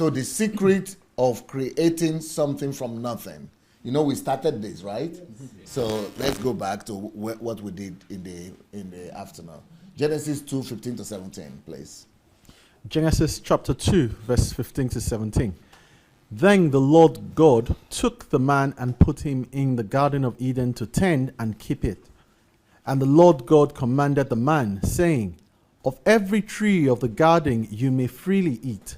So the secret of creating something from nothing. You know, we started this, right? So let's go back to what we did in the afternoon. Genesis 2:15 to 17, please. Genesis chapter 2, verse 15 to 17. Then the Lord God took the man and put him in the Garden of Eden to tend and keep it. And the Lord God commanded the man, saying, of every tree of the garden you may freely eat,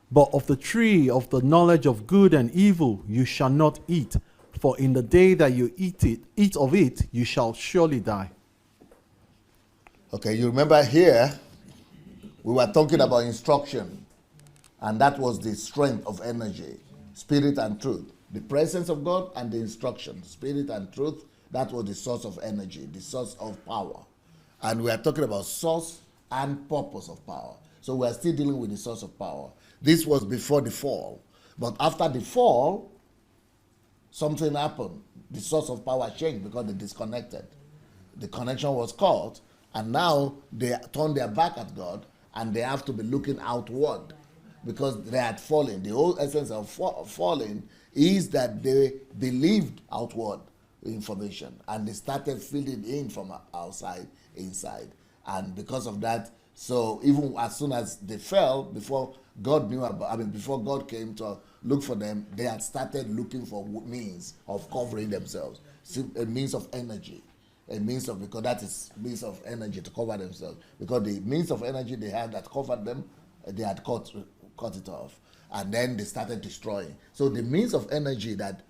but of the tree of the knowledge of good and evil you shall not eat, for in the day that you eat of it, you shall surely die. Okay, you remember here, we were talking about instruction, and that was the strength of energy, spirit and truth. The presence of God and the instruction, spirit and truth, that was the source of energy, the source of power. And we are talking about source and purpose of power. So we are still dealing with the source of power. This was before the fall. But after the fall, something happened. The source of power changed because they disconnected. The connection was cut, and now they turned their back at God, and they have to be looking outward because they had fallen. The whole essence of falling is that they believed outward information, and they started filling in from outside inside. And because of that, so even as soon as they fell, before God knew about, before God came to look for them, they had started looking for means of covering themselves, a means of energy, because that is means of energy to cover themselves. Because the means of energy they had that covered them, they had cut it off, and then they started destroying. So the means of energy that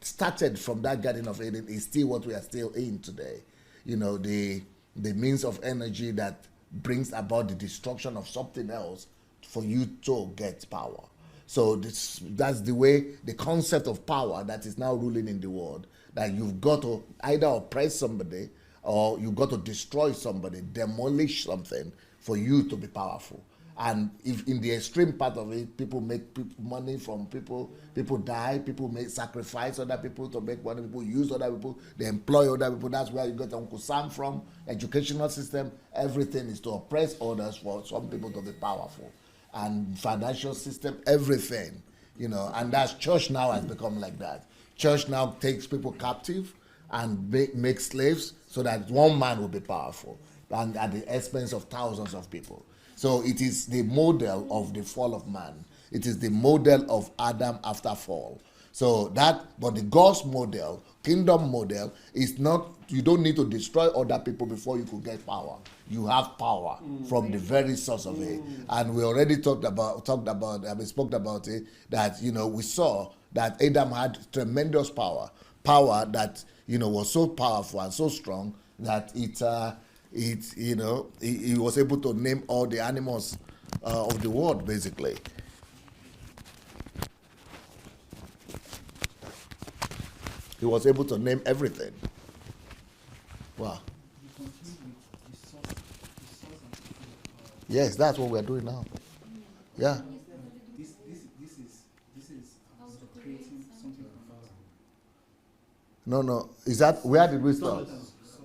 started from that Garden of Eden is still what we are still in today. You know, the means of energy that brings about the destruction of something else for you to get power. So that's the way, the concept of power that is now ruling in the world, that you've got to either oppress somebody or you've got to destroy somebody, demolish something for you to be powerful. And if in the extreme part of it, people make money from people die, people make sacrifice other people to make money, people use other people, they employ other people. That's where you get Uncle Sam from. Educational system, everything is to oppress others for some people to be powerful. And financial system, everything, you know, and that's church now has become like that. Church now takes people captive and make slaves so that one man will be powerful, and at the expense of thousands of people. So it is the model of the fall of man. It is the model of Adam after fall. So that, but the God's model, kingdom model, is not, you don't need to destroy other people before you could get power. You have power from the very source of it. And we already spoke about it, that, you know, we saw that Adam had tremendous power that, you know, was so powerful and so strong that he was able to name all the animals of the world, basically. He was able to name everything. Wow. Yes, that's what we're doing now. Yeah. This is creating something from thousand. No. Is that, where did we start?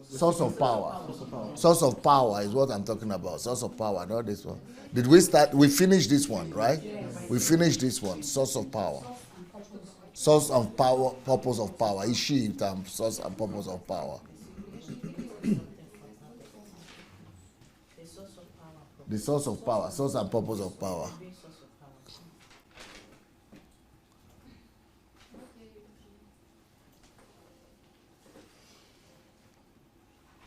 Source of power. Source of power is what I'm talking about. Source of power, not this one. Did we start? We finished this one, right? We finished this one. Source of power. Source of power, purpose of power. Is she source and purpose of power? The source of power. Source and purpose of power.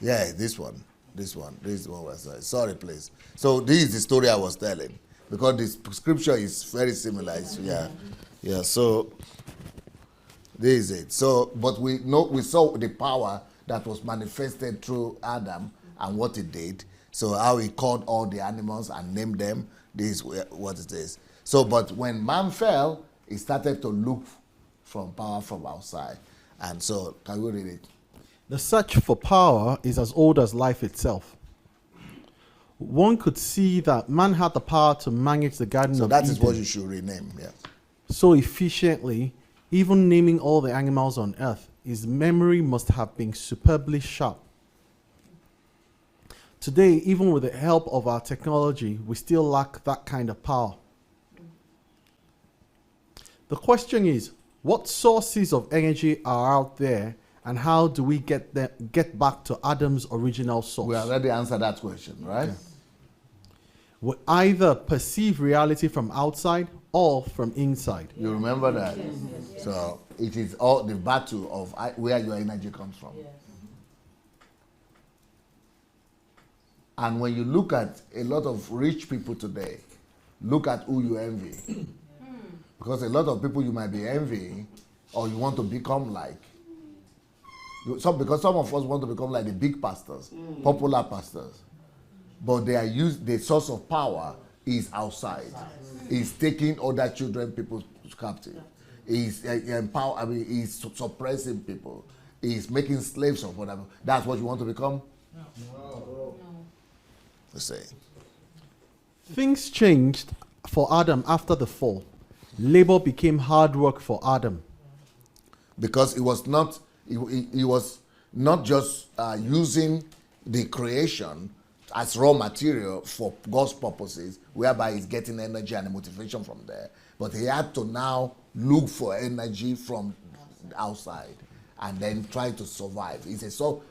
Yeah, this one was sorry, please. So this is the story I was telling, because the scripture is very similar. Yeah. So this is it. So, but we saw the power that was manifested through Adam and what he did. So how he called all the animals and named them. This is what it is. So, but when man fell, he started to look from power from outside. And so, can we read it? The search for power is as old as life itself. One could see that man had the power to manage the Garden of Eden. So that is what you should rename, yeah. So efficiently, even naming all the animals on earth, his memory must have been superbly sharp. Today, even with the help of our technology, we still lack that kind of power. The question is, what sources of energy are out there, and how do we get back to Adam's original source? We already answered that question, right? Yeah. We either perceive reality from outside or from inside. You remember that? Yes. So it is all the battle of where your energy comes from. Yes. And when you look at a lot of rich people today, look at who you envy. Because a lot of people you might be envying or you want to become like. Because some of us want to become like the big pastors, popular pastors. But they are the source of power is outside. Is taking other children, people captive. Is is suppressing people. Is making slaves of whatever. That's what you want to become? No. Let's say. Things changed for Adam after the fall. Labor became hard work for Adam. Because it was not just using the creation as raw material for God's purposes, whereby he's getting energy and motivation from there. But he had to now look for energy from outside and then try to survive. So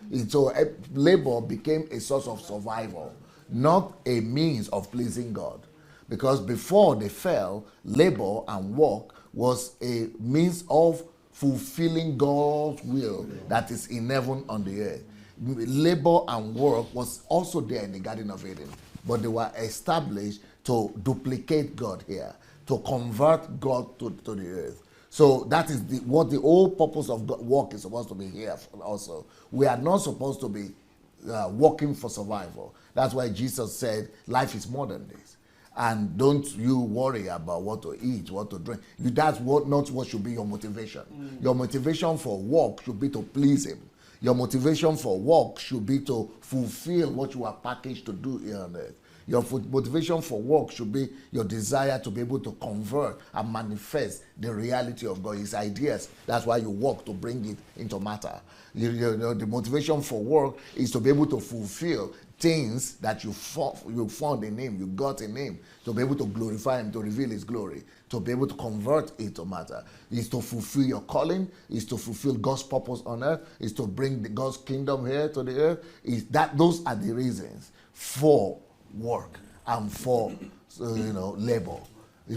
labor became a source of survival, not a means of pleasing God. Because before they fell, labor and work was a means of fulfilling God's will that is in heaven on the earth. Labor and work was also there in the Garden of Eden, but they were established to duplicate God here, to convert God to the earth. So that is what the whole purpose of work is supposed to be here also. We are not supposed to be working for survival. That's why Jesus said life is more than this. And don't you worry about what to eat, what to drink. That's not what should be your motivation. Your motivation for work should be to please him. Your motivation for work should be to fulfill what you are packaged to do here on earth. Your motivation for work should be your desire to be able to convert and manifest the reality of God, his ideas. That's why you work, to bring it into matter. The motivation for work is to be able to fulfill things that you found in him, you got in him, to be able to glorify him, to reveal his glory, to be able to convert it to matter. Is to fulfill your calling, is to fulfill God's purpose on earth, is to bring God's kingdom here to the earth. Those are the reasons for work and for labor.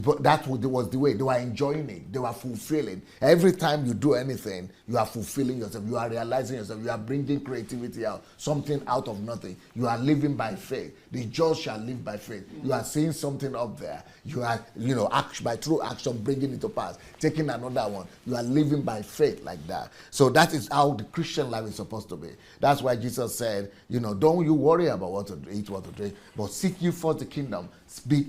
But that was the way they were enjoying it. They were fulfilling. Every time you do anything, you are fulfilling yourself. You are realizing yourself. You are bringing creativity out, something out of nothing. You are living by faith. The just shall live by faith. You are seeing something up there. You are, by true action, bringing it to pass. Taking another one. You are living by faith like that. So that is how the Christian life is supposed to be. That's why Jesus said, don't you worry about what to eat, what to drink, but seek you first the kingdom.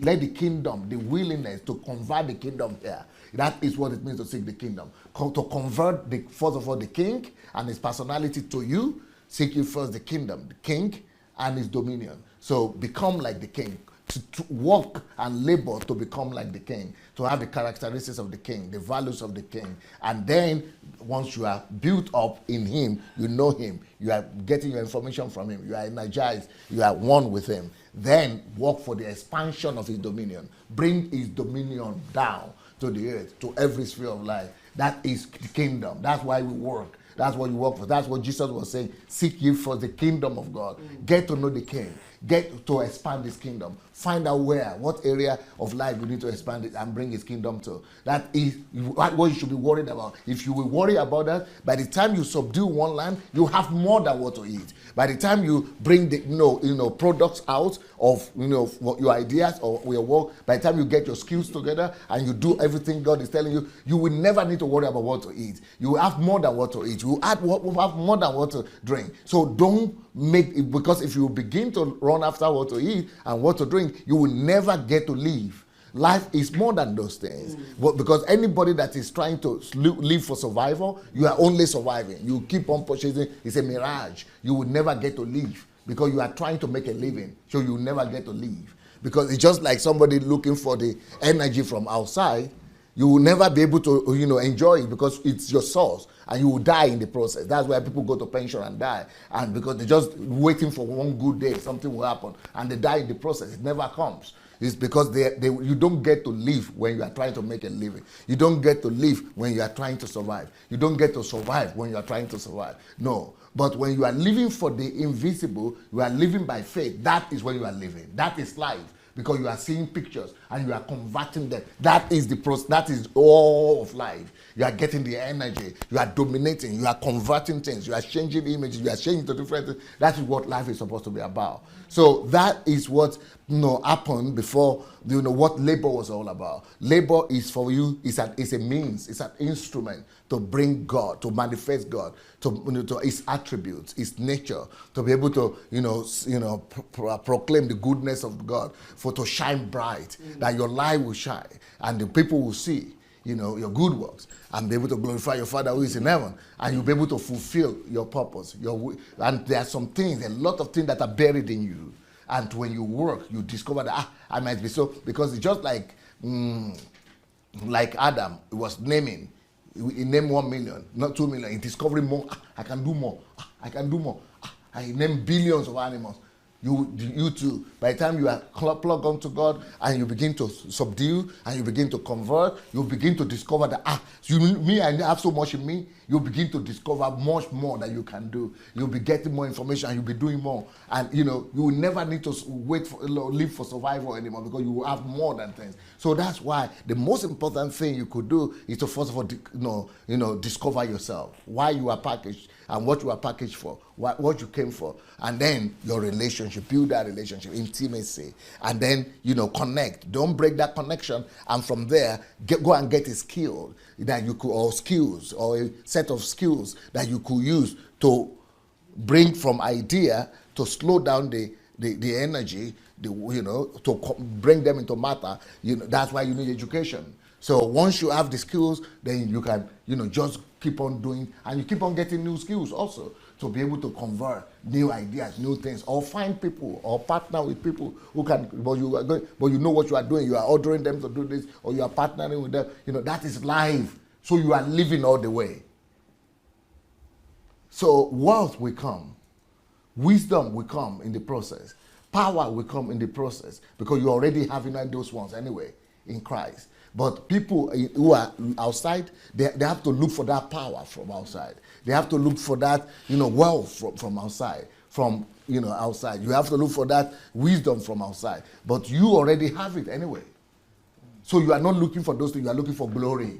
Let the kingdom, the willingness to convert the kingdom here. That is what it means to seek the kingdom. To convert, first of all, the king and his personality to you. Seek you first the kingdom, the king and his dominion. So become like the king. To work and labor to become like the king. To have the characteristics of the king, the values of the king. And then once you are built up in him, you know him. You are getting your information from him. You are energized. You are one with him. Then work for the expansion of his dominion. Bring his dominion down to the earth, to every sphere of life. That is the kingdom. That's why we work. That's what you work for. That's what Jesus was saying. Seek ye for the kingdom of God. Get to know the king. Get to expand his kingdom. Find out what area of life you need to expand it and bring his kingdom to. That is what you should be worried about. If you will worry about that, by the time you subdue one land, you have more than what to eat. By the time you bring the products out of your ideas or your work, by the time you get your skills together and you do everything God is telling you, you will never need to worry about what to eat. You will have more than what to eat. You will have more than what to drink. So don't make it, because if you begin to run after what to eat and what to drink, you will never get to live. Life is more than those things. But because anybody that is trying to live for survival, you are only surviving. You keep on purchasing. It's a mirage. You will never get to live because you are trying to make a living. So you will never get to live. Because it's just like somebody looking for the energy from outside. You will never be able to enjoy it because it's your source. And you will die in the process. That's why people go to pension and die. And because they're just waiting for one good day, something will happen. And they die in the process. It never comes. It's because you don't get to live when you are trying to make a living. You don't get to live when you are trying to survive. You don't get to survive when you are trying to survive. No. But when you are living for the invisible, you are living by faith. That is when you are living. That is life. Because you are seeing pictures and you are converting them. That is the process. That is all of life. You are getting the energy. You are dominating. You are converting things. You are changing images. You are changing to different things. That is what life is supposed to be about. So that is what happened before. What labor was all about. Labor is for you. It's a means. It's an instrument to bring God, to manifest God, to His attributes, His nature, to be able to proclaim the goodness of God, to shine bright, that your light will shine, and the people will see your good works, and be able to glorify your Father who is in heaven, and you'll be able to fulfill your purpose. And there are some things, a lot of things that are buried in you, and when you work, you discover that I might be so, because it's just like Adam, he was naming. He named 1 million, not 2 million. He discovered more. I can do more. I can do more. I named billions of animals. You too. By the time you are plugged onto God and you begin to subdue and you begin to convert, you begin to discover that I have so much in me. You begin to discover much more that you can do. You'll be getting more information and you'll be doing more. And you will never need to live for survival anymore, because you will have more than things. So that's why the most important thing you could do is to first of all discover yourself, why you are packaged and what you are packaged for, what you came for, and then your relationship, build that relationship, intimacy, and then connect. Don't break that connection, and from there go and get a skill that you could, or skills, or a set of skills that you could use to bring from idea to slow down the energy, to bring them into matter. That's why you need education. So once you have the skills, then you can, just keep on doing, and you keep on getting new skills also, to be able to convert new ideas, new things, or find people, or partner with people who can, but you know what you are doing. You are ordering them to do this, or you are partnering with them. That is life. So you are living all the way. So wealth will come. Wisdom will come in the process. Power will come in the process, because you already have those ones anyway in Christ. But people who are outside, they have to look for that power from outside. They have to look for that, wealth from outside, outside. You have to look for that wisdom from outside. But you already have it anyway. So you are not looking for those things. You are looking for glory.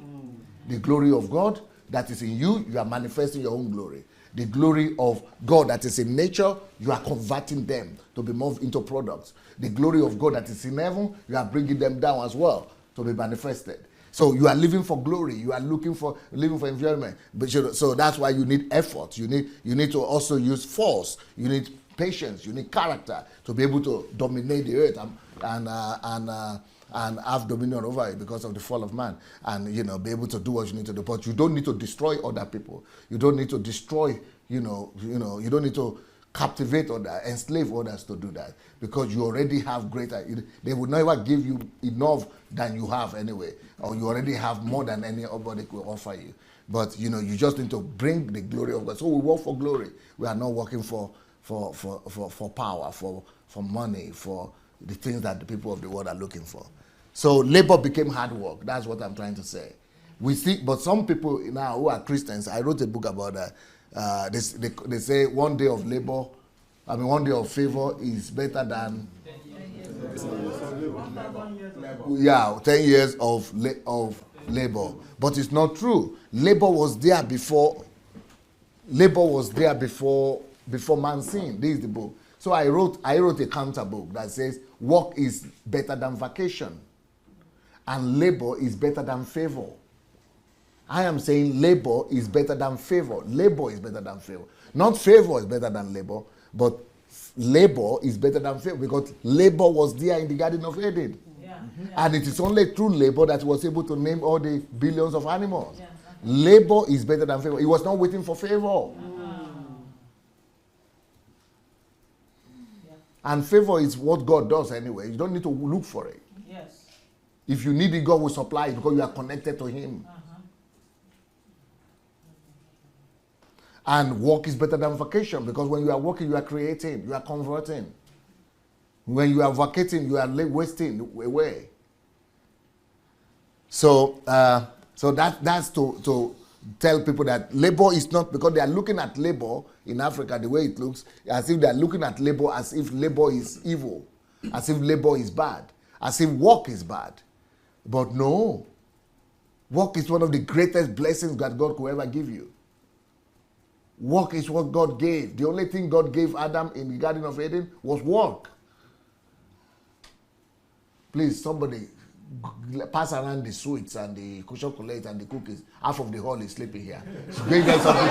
The glory of God that is in you, you are manifesting your own glory. The glory of God that is in nature, you are converting them to be moved into products. The glory of God that is in heaven, you are bringing them down as well to be manifested. So you are living for glory. You are living for environment. But so that's why you need effort. You need to also use force. You need patience. You need character to be able to dominate the earth and have dominion over it, because of the fall of man, and be able to do what you need to do. But you don't need to destroy other people. You don't need to destroy. You don't need to captivate others, enslave others to do that, because you already have greater. They will never give you enough than you have anyway, or you already have more than anybody could offer you. But you just need to bring the glory of God. So we work for glory. We are not working for power, for money, for the things that the people of the world are looking for. So labor became hard work. That's what I'm trying to say. We see, but some people now who are Christians, I wrote a book about that. They say 1 day of labor, 1 day of favor is better than 10 years of labor. But it's not true. Labor was there before man sinned. This is the book. So I wrote a counter book that says work is better than vacation, and labor is better than favor. I am saying labor is better than favor. Labor is better than favor. Not favor is better than labor, but labor is better than favor, because labor was there in the Garden of Eden. Yeah. And it is only through labor that he was able to name all the billions of animals. Yeah. Labor is better than favor. He was not waiting for favor. And favor is what God does anyway. You don't need to look for it. Yes. If you need it, God will supply it, because you are connected to Him. And work is better than vacation, because when you are working, you are creating, you are converting. When you are vacating, you are wasting away. So, that's to tell people that labor is not, because they are looking at labor in Africa the way it looks, as if they are looking at labor as if labor is evil, as if labor is bad, as if work is bad. But no, work is one of the greatest blessings that God could ever give you. Work is what God gave. The only thing God gave Adam in the Garden of Eden was work. Please, somebody pass around the sweets and the chocolate and the cookies. Half of the hall is sleeping here. So give them something.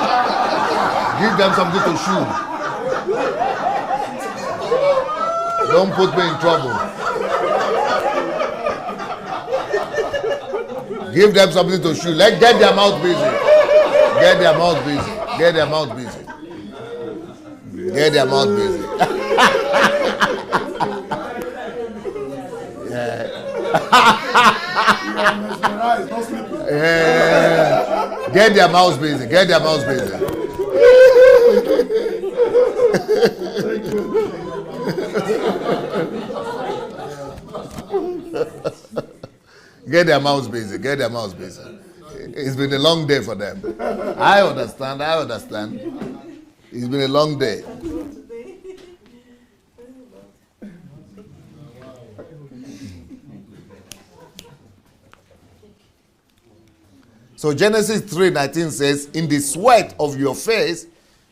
Give them something to chew. Don't put me in trouble. Give them something to chew. Let's get their mouth busy. Get their mouth busy. Get their mouth busy. Get their mouth busy. Yeah. Get their mouths busy. Get their mouths busy. Get their mouths busy. Get their mouths busy. It's been a long day for them. I understand. It's been a long day. So Genesis 3:19 says, in the sweat of your face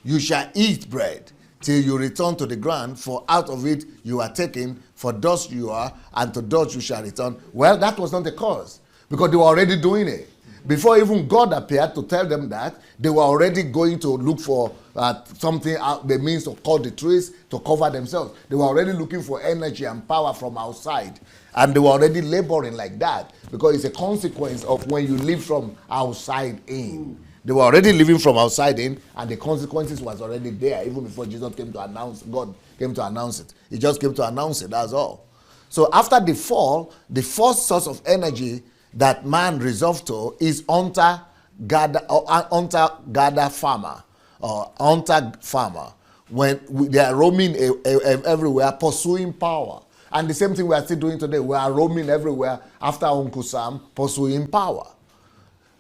you shall eat bread till you return to the ground, for out of it you are taken, for dust you are, and to dust you shall return. Well, that was not the cause, because they were already doing it. Before even God appeared to tell them that, they were already going to look for something, the means to cut the trees to cover themselves. They were already looking for energy and power from outside. And they were already laboring like that, because it's a consequence of when you live from outside in. They were already living from outside in, and the consequences was already there, even before Jesus came to announce, God came to announce it. He just came to announce it, that's all. So after the fall, the first source of energy that man resolved to is hunter-gatherer farmer, or hunter-farmer. When they are roaming everywhere, pursuing power. And the same thing we are still doing today. We are roaming everywhere after Uncle Sam, pursuing power.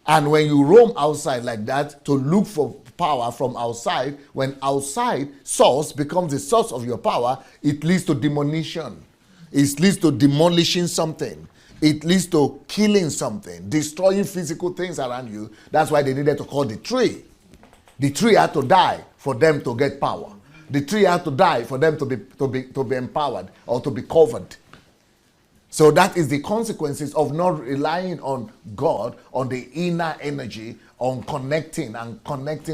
And when you roam outside like that to look for power from outside, when outside source becomes the source of your power, it leads to demolition. It leads to demolishing something. It leads to killing something, destroying physical things around you. That's why they needed to call the tree. The tree had to die for them to get power. The tree had to die for them to be empowered or to be covered. So that is the consequences of not relying on God, on the inner energy, on connecting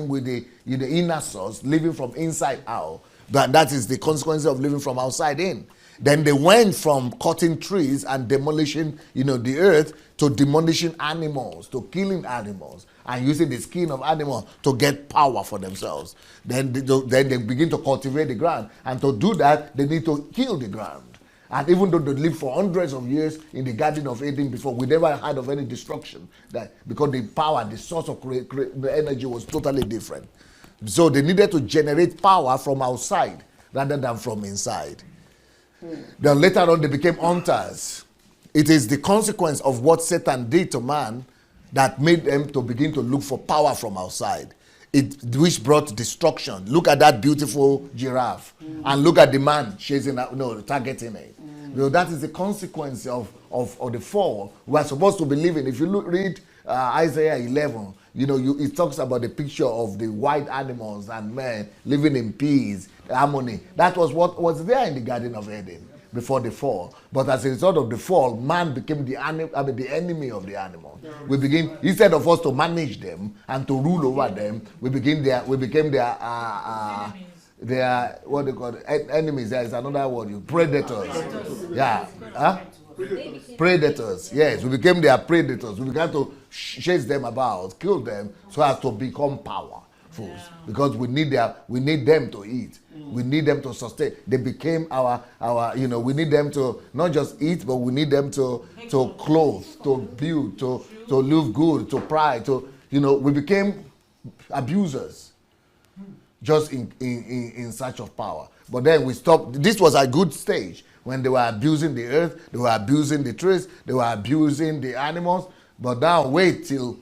with the inner source, living from inside out. That is the consequences of living from outside in. Then they went from cutting trees and demolishing, the earth, to demolishing animals, to killing animals, and using the skin of animals to get power for themselves. Then they begin to cultivate the ground. And to do that, they need to kill the ground. And even though they lived for hundreds of years in the Garden of Eden before, we never heard of any destruction. Because the power, the source of the energy was totally different. So they needed to generate power from outside rather than from inside. Then later on, they became hunters. It is the consequence of what Satan did to man that made them to begin to look for power from outside, which brought destruction. Look at that beautiful giraffe, and look at the man targeting it. That is the consequence of the fall. We are supposed to be living. If you read Isaiah 11, it talks about the picture of the wild animals and men living in peace, harmony. That was what was there in the Garden of Eden before the fall. But as a result of the fall, man became the enemy of the animals. We begin, instead of us to manage them and to rule over them, we became their what they call enemies. There is another word, predators. Yeah. Huh? Predators. Yes, we became their predators. We began to chase them about, kill them, so as to become powerful. Because we need them to eat. We need them to sustain. They became our we need them to not just eat, but we need them to clothe, to build, to live good, to pride, we became abusers just in search of power. But then we stopped. This was a good stage. when they were abusing the earth, they were abusing the trees, they were abusing the animals. But now wait till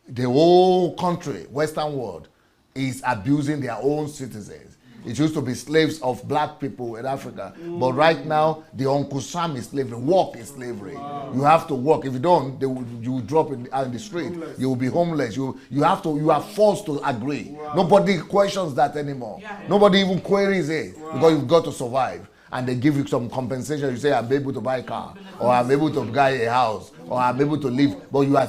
the whole country, Western world, is abusing their own citizens. It used to be slaves of black people in Africa. But right now, the Uncle Sam is slavery. Work is slavery. Wow. You have to work. If you don't, you will drop out in the street. Homeless. You will be homeless. You are forced to agree. Wow. Nobody questions that anymore. Yeah. Nobody even queries it. Wow. Because you've got to survive. And they give you some compensation. You say, I'm able to buy a car, or I'm able to buy a house, or I'm able to live. But you are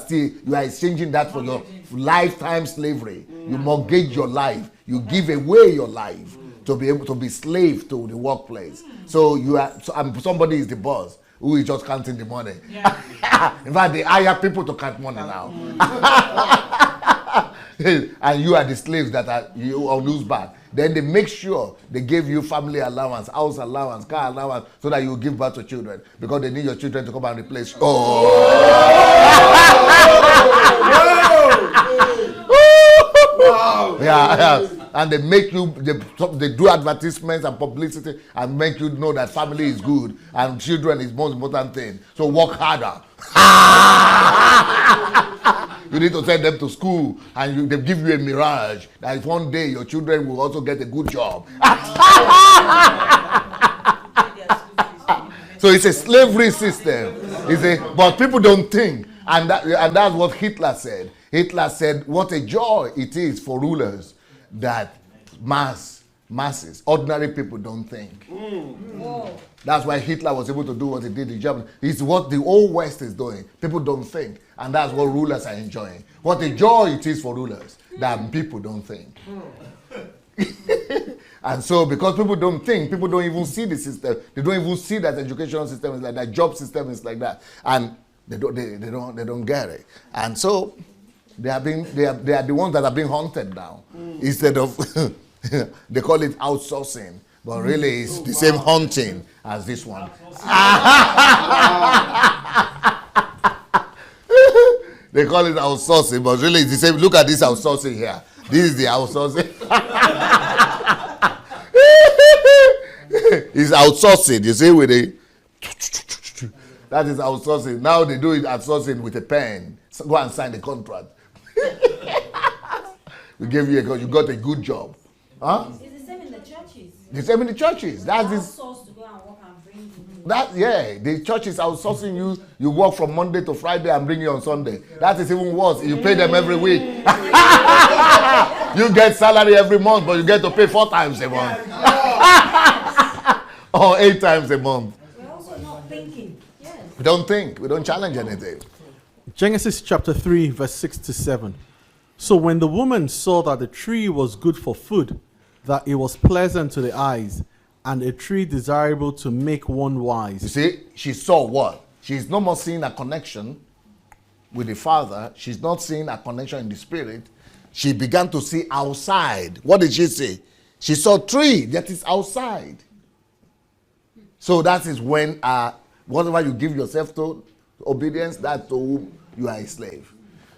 exchanging that for your lifetime slavery. You mortgage your life. You give away your life to be able to be slave to the workplace. So somebody is the boss who is just counting the money. Yeah. In fact, they hire people to count money now. And you are the slaves that are you on lose back. Then they make sure they give you family allowance, house allowance, car allowance, so that you give birth to children, because they need your children to come and replace. Wow. Yeah. And they make you, they do advertisements and publicity and make you know that family is good and children is the most important thing. So work harder. You need to send them to school, and they give you a mirage that if one day your children will also get a good job. So it's a slavery system. But people don't think, and that's what Hitler said. Hitler said, what a joy it is for rulers that masses, ordinary people don't think. That's why Hitler was able to do what he did in Germany. It's what the whole West is doing. People don't think. And that's what rulers are enjoying. What a joy it is for rulers that people don't think. And so because people don't think, people don't even see the system. They don't even see that educational system is like that, job system is like that. And they don't get it. And so they are the ones that are being hunted now. Instead of they call it outsourcing, but really it's the same hunting as this one. They call it outsourcing, but really it's the same. Look at this outsourcing here. This is the outsourcing. It's outsourcing, you see, with a that is outsourcing. Now they do it outsourcing with a pen. So go and sign the contract. We gave you you got a good job. Huh? It's the same in the churches. The same in the churches. That's this. Outsourced to go and work and bring you. The church is outsourcing you. You work from Monday to Friday and bring you on Sunday. That is even worse. You pay them every week. You get salary every month, but you get to pay 4 times a month. Or 8 times a month. We're also not thinking. Yes. We don't think. We don't challenge anything. Genesis chapter 3, verse 6 to 7. So when the woman saw that the tree was good for food, that it was pleasant to the eyes, and a tree desirable to make one wise. You see, she saw what? She's no more seeing a connection with the Father. She's not seeing a connection in the Spirit. She began to see outside. What did she see? She saw a tree that is outside. So that is when whatever you give yourself to, obedience, that to whom you are a slave.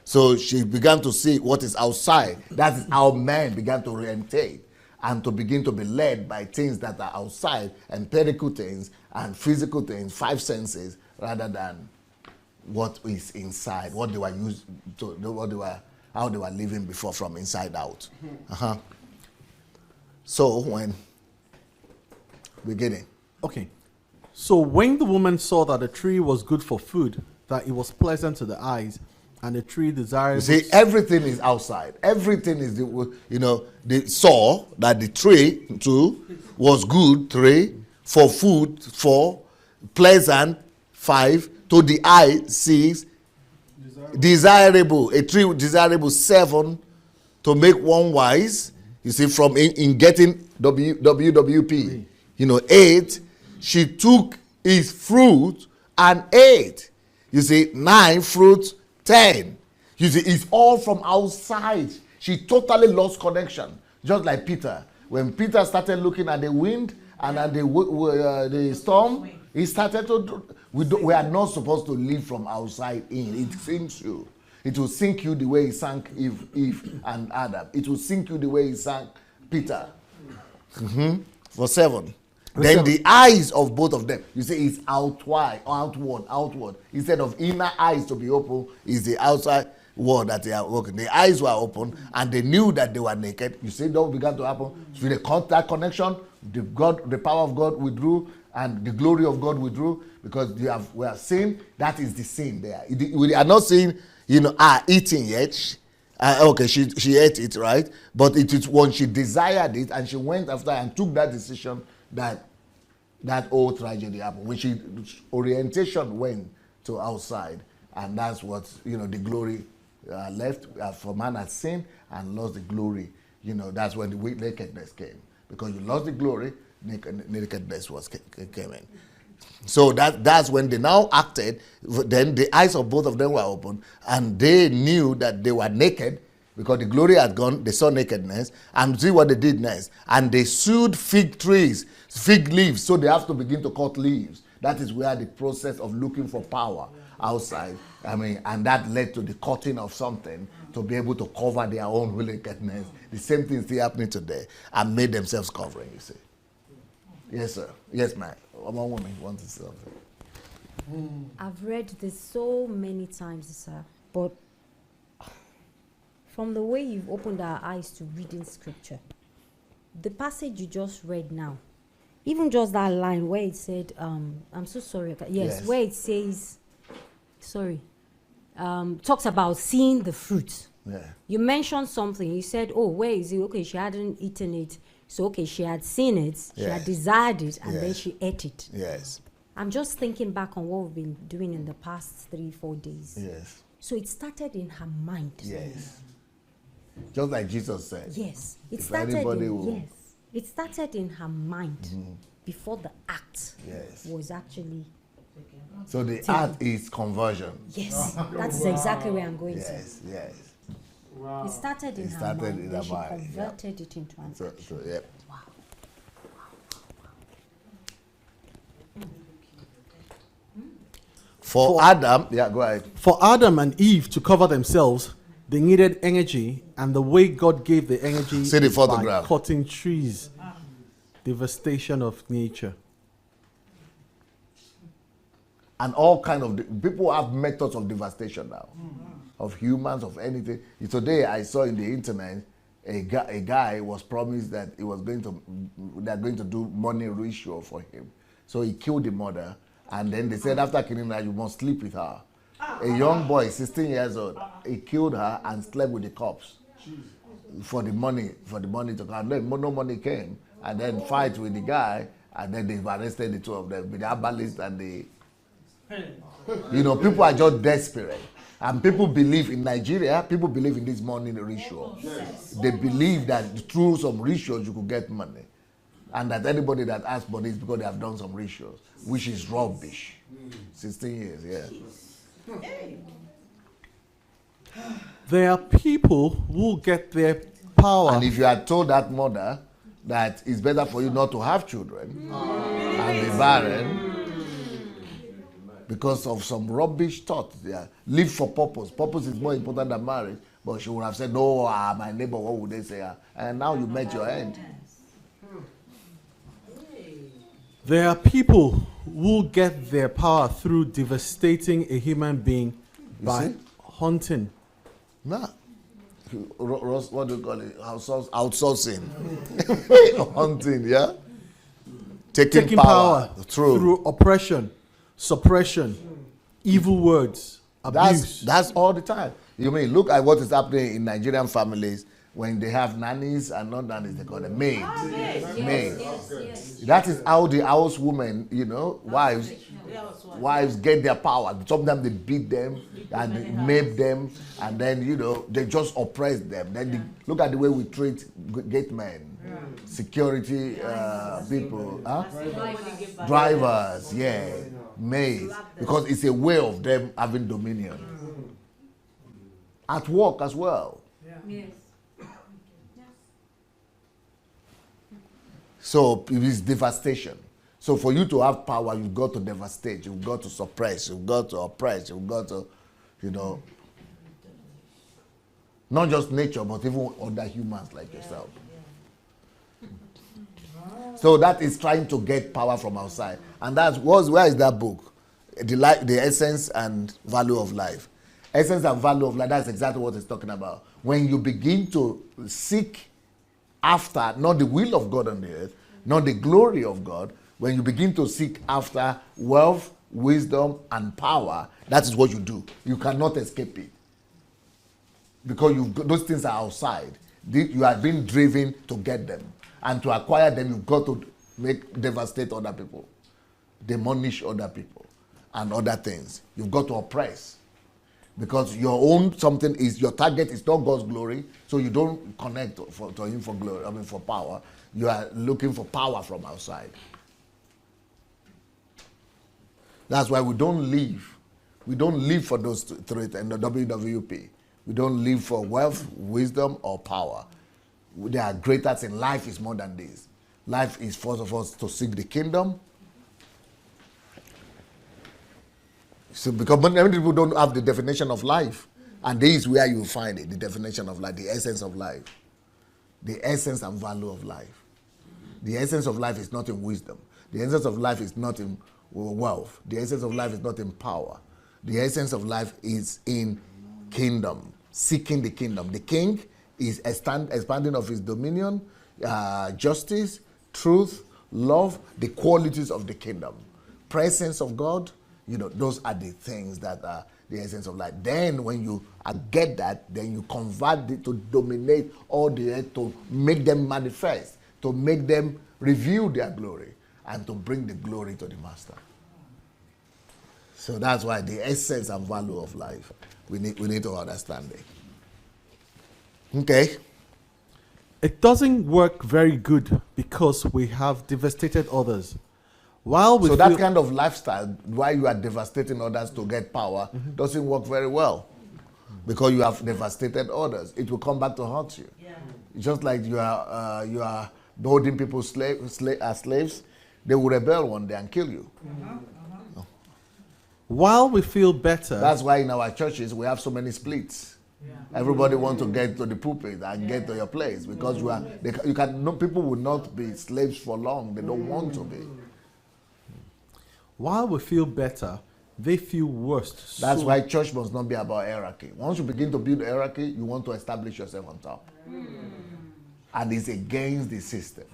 So she began to see what is outside. That is how men began to orientate and to begin to be led by things that are outside, empirical things and physical things, 5 senses, rather than what is inside, what they were used to, how they were living before from inside out. So when beginning. Okay. So when the woman saw that the tree was good for food, that it was pleasant to the eyes, and the tree desirable. You see, everything is outside. Everything is, they saw that the tree, 2, was good, 3, for food, 4, pleasant, 5, to the eye, 6, desirable, a tree desirable, 7, to make one wise. You see, from in getting WWP, 8, she took his fruit and ate. You see, 9 fruits, 10. You see, it's all from outside. She totally lost connection. Just like Peter. When Peter started looking at the wind and at the storm, he started to we are not supposed to live from outside in. It sinks you. It will sink you the way it sank Eve and Adam. It will sink you the way it sank Peter. For 7. Then the eyes of both of them, you say it's outward. Instead of inner eyes to be open, is the outside world that they are working. The eyes were open and they knew that they were naked. You see, that began to happen. So that connection, the power of God withdrew and the glory of God withdrew, because we have seen that is the sin there. We are not saying, eating yet. Okay, she ate it, right? But it is when she desired it and she went after and took that decision that whole tragedy happened. When she orientation went to outside, and that's what the glory left. For man had sinned and lost the glory. That's when the nakedness came, because you lost the glory, nakedness came in. So that's when they now acted. Then the eyes of both of them were open, and they knew that they were naked because the glory had gone. They saw nakedness, and see what they did next. And they sewed fig leaves. So they have to begin to cut leaves. That is where the process of looking for power outside. And that led to the cutting of something to be able to cover their own nakedness. The same thing is still happening today, and made themselves covering. You see. Yes, sir. Yes, ma'am. One woman wants to say something. I've read this so many times, sir, but from the way you've opened our eyes to reading scripture, the passage you just read now, even just that line where it said, I'm so sorry, yes, where it says, talks about seeing the fruit. Yeah. You mentioned something, you said, where is it? Okay, she hadn't eaten it. So, okay, she had seen it, she had desired it, and then she ate it. Yes. I'm just thinking back on what we've been doing in the past 3-4 days. Yes. So it started in her mind. Yes. Just like Jesus said. Yes. It If started anybody in, will- yes. It started in her mind before the act Yes. was actually. So the act is conversion. Yes. That's exactly where I'm going to. Yes. Yes. It started in It her started mind. in Then her she mind, yeah. converted it into an action. So yeah. Wow. For Adam, go ahead. For Adam and Eve to cover themselves, they needed energy, and the way God gave the energy See the is by photograph. cutting trees. Devastation of nature. And all kind of people have methods of devastation now, of humans, of anything. Today I saw in the internet a guy was promised that they're going to do money ritual for him. So he killed the mother, and then they said after killing her, you must sleep with her. A young boy, 16 years old, he killed her and slept with the cops for the money to come. Then no money came, and then fight with the guy, and then they've arrested the two of them with the herbalist and the. People are just desperate. And people believe in Nigeria, people believe in this money ritual. Yes. They believe that through some rituals you could get money. And that anybody that asks money is because they have done some rituals, which is rubbish. 16 years, yeah. There are people who get their power. And if you had told that mother that it's better for you not to have children and be barren, because of some rubbish thought. Yeah. Live for purpose. Purpose is more important than marriage. But she would have said, no, my neighbor, what would they say? And now you met your end. There are people who get their power through devastating a human being by hunting. Nah. What do you call it? Outsourcing. Hunting, yeah? Taking power. Through oppression, suppression, evil words, abuse. That's all the time. You mean, look at what is happening in Nigerian families when they have nannies and not nannies, they call them maids. Maids. That is how the housewomen, wives get their power. Sometimes they beat them and they maim them, and then, they just oppress them. Then look at the way we treat gate men, security people, drivers, maids, because it's a way of them having dominion. At work as well. Yes. So it is devastation. So for you to have power, you've got to devastate, you've got to suppress, you've got to oppress, you've got to, not just nature, but even other humans like yourself. So that is trying to get power from outside. And where is that book? The Essence and Value of Life. Essence and Value of Life, that's exactly what it's talking about. When you begin to seek after, not the will of God on the earth, not the glory of God, when you begin to seek after wealth, wisdom, and power, that is what you do. You cannot escape it. Because those things are outside. You are being driven to get them. And to acquire them, you've got to devastate other people, demolish other people, and other things. You've got to oppress. Because your own something is, your target is not God's glory, so you don't connect to Him for glory, for power. You are looking for power from outside. That's why we don't live. We don't live for those three in the WWP. We don't live for wealth, wisdom, or power. There are greater things. Life is more than this. Life is, first of all, to seek the kingdom. So, because many people don't have the definition of life. And this is where you find it, the definition of life, the essence of life. The essence and value of life. The essence of life is not in wisdom. The essence of life is not in wealth. The essence of life is not in power. The essence of life is in kingdom, seeking the kingdom. The king is expanding of his dominion, justice, truth, love, the qualities of the kingdom. Presence of God, those are the things that are the essence of life. Then when you get that, then you convert it to dominate all the earth, to make them manifest, to make them reveal their glory, and to bring the glory to the master. So that's why the essence and value of life, we need to understand it. Okay. It doesn't work very good because we have devastated others. So that kind of lifestyle, while you are devastating others to get power, doesn't work very well. Because you have devastated others. It will come back to haunt you. Yeah. Just like you are holding people as slaves, they will rebel one day and kill you. While we feel better. That's why in our churches we have so many splits. Yeah. Everybody wants to get to the pulpit and get to your place because people will not be slaves for long. They don't want to be. While we feel better, they feel worse. That's why church must not be about hierarchy. Once you begin to build hierarchy, you want to establish yourself on top. And it's against the system.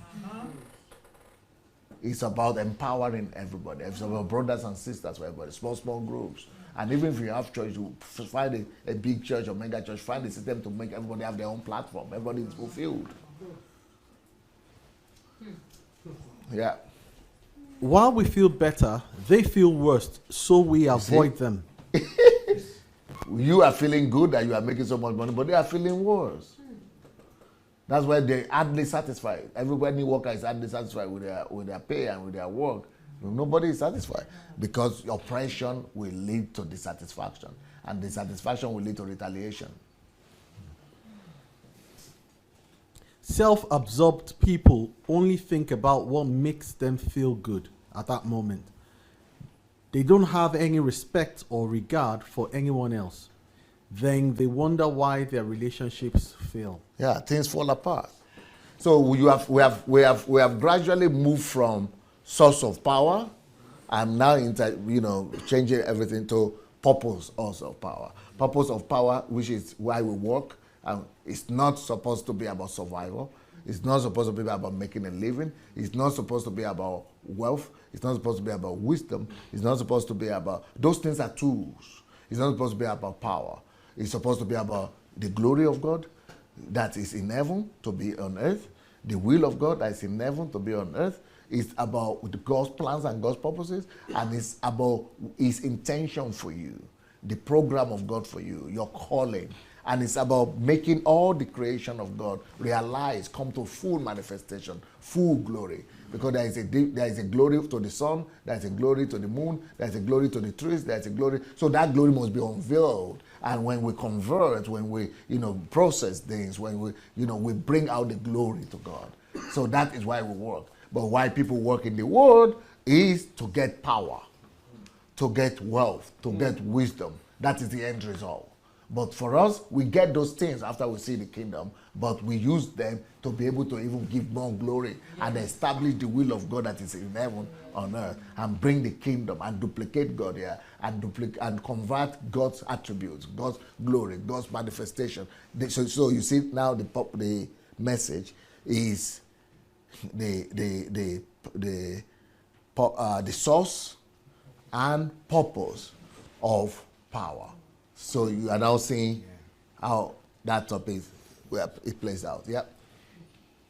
It's about empowering everybody. It's about brothers and sisters for everybody, small groups. And even if you have church, you find a big church or mega church, find a system to make everybody have their own platform. Everybody is fulfilled. Yeah. While we feel better, they feel worse, so we avoid them. You are feeling good that you are making so much money, but they are feeling worse. That's why they're hardly satisfied. Everybody worker is hardly satisfied with their pay and with their work. Nobody is satisfied because oppression will lead to dissatisfaction, and dissatisfaction will lead to retaliation. Self-absorbed people only think about what makes them feel good at that moment. They don't have any respect or regard for anyone else. Then they wonder why their relationships fail. Yeah, things fall apart. So we have gradually moved from source of power and now changing everything to purpose also of power. Purpose of power, which is why we work. It's not supposed to be about survival. It's not supposed to be about making a living. It's not supposed to be about wealth. It's not supposed to be about wisdom. It's not supposed to be about, those things are tools. It's not supposed to be about power. It's supposed to be about the glory of God that is in heaven to be on earth. The will of God that is in heaven to be on earth. It's about God's plans and God's purposes. And it's about His intention for you. The program of God for you. Your calling. And it's about making all the creation of God realize, come to full manifestation, full glory. Because there is a glory to the sun, there is a glory to the moon, there is a glory to the trees, there is a glory. So that glory must be unveiled. And when we convert, when we, process things, when we bring out the glory to God. So that is why we work. But why people work in the world is to get power, to get wealth, to get wisdom. That is the end result. But for us, we get those things after we see the kingdom, but we use them to be able to even give more glory and establish the will of God that is in heaven on earth, and bring the kingdom and duplicate God here, and convert God's attributes, God's glory, God's manifestation. So you see now the message is the source and purpose of power. So you are now seeing how that topic it plays out. Yeah.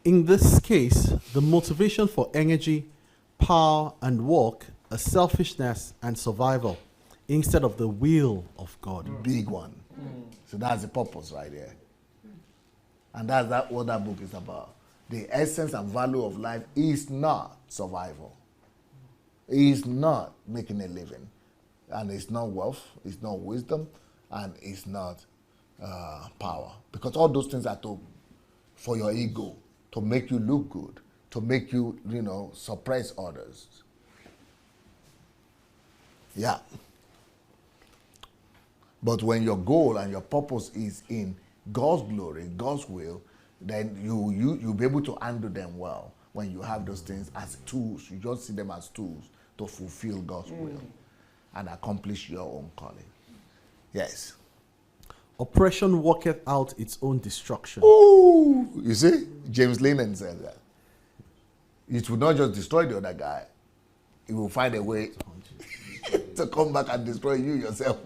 In this case, the motivation for energy, power, and work are selfishness and survival instead of the will of God. Big one. So that's the purpose right there. And that's what that book is about. The essence and value of life is not survival. It is not making a living. And it's not wealth, it's not wisdom, and it's not power. Because all those things are for your ego, to make you look good, to make you, suppress others. Yeah. But when your goal and your purpose is in God's glory, God's will, then you'll be able to handle them well. When you have those things as tools, you just see them as tools to fulfill God's will and accomplish your own calling. Yes. Oppression worketh out its own destruction. Ooh, you see, James Lennon said that. It will not just destroy the other guy, it will find a way to come back and destroy you yourself.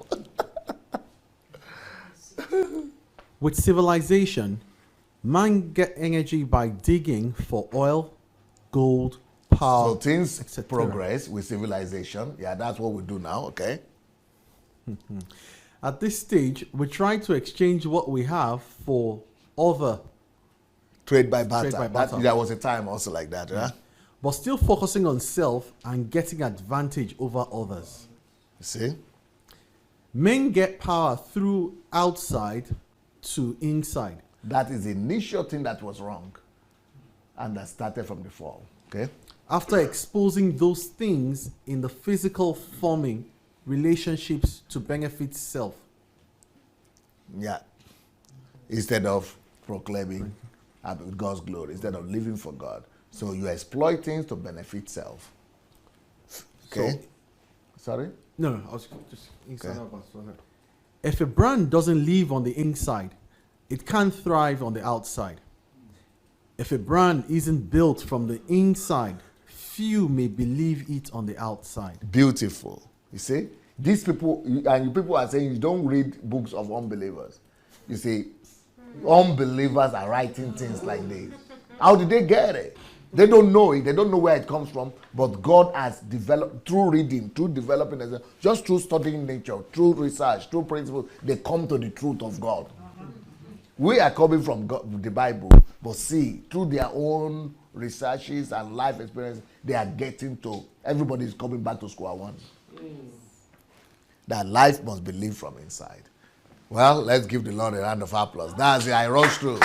With civilization, man get energy by digging for oil, gold, power, So things etc. progress with civilization. Yeah, that's what we do now, okay? At this stage, we try to exchange what we have for other, Trade by barter. Trade by barter. There was a time also like that, yeah? but still focusing on self and getting advantage over others. You see? Men get power through outside to inside. That is the initial thing that was wrong. And that started from the fall, okay? After exposing those things in the physical forming relationships to benefit self. Yeah. Instead of proclaiming God's glory, instead of living for God. So you exploit things to benefit self. Okay? Sorry? No, I was just inside Okay. out. If a brand doesn't live on the inside, it can't thrive on the outside. If a brand isn't built from the inside, few may believe it on the outside. Beautiful. You see? These people, and you people are saying you don't read books of unbelievers. You see, unbelievers are writing things like this. How did they get it? They don't know it. They don't know where it comes from. But God has developed, through reading, through developing, just through studying nature, through research, through principles, they come to the truth of God. We are coming from God, the Bible, but see, through their own researches and life experience, they are getting to, everybody is coming back to square one. That life must be lived from inside. Well, let's give the Lord a round of applause. That's it. I rush through.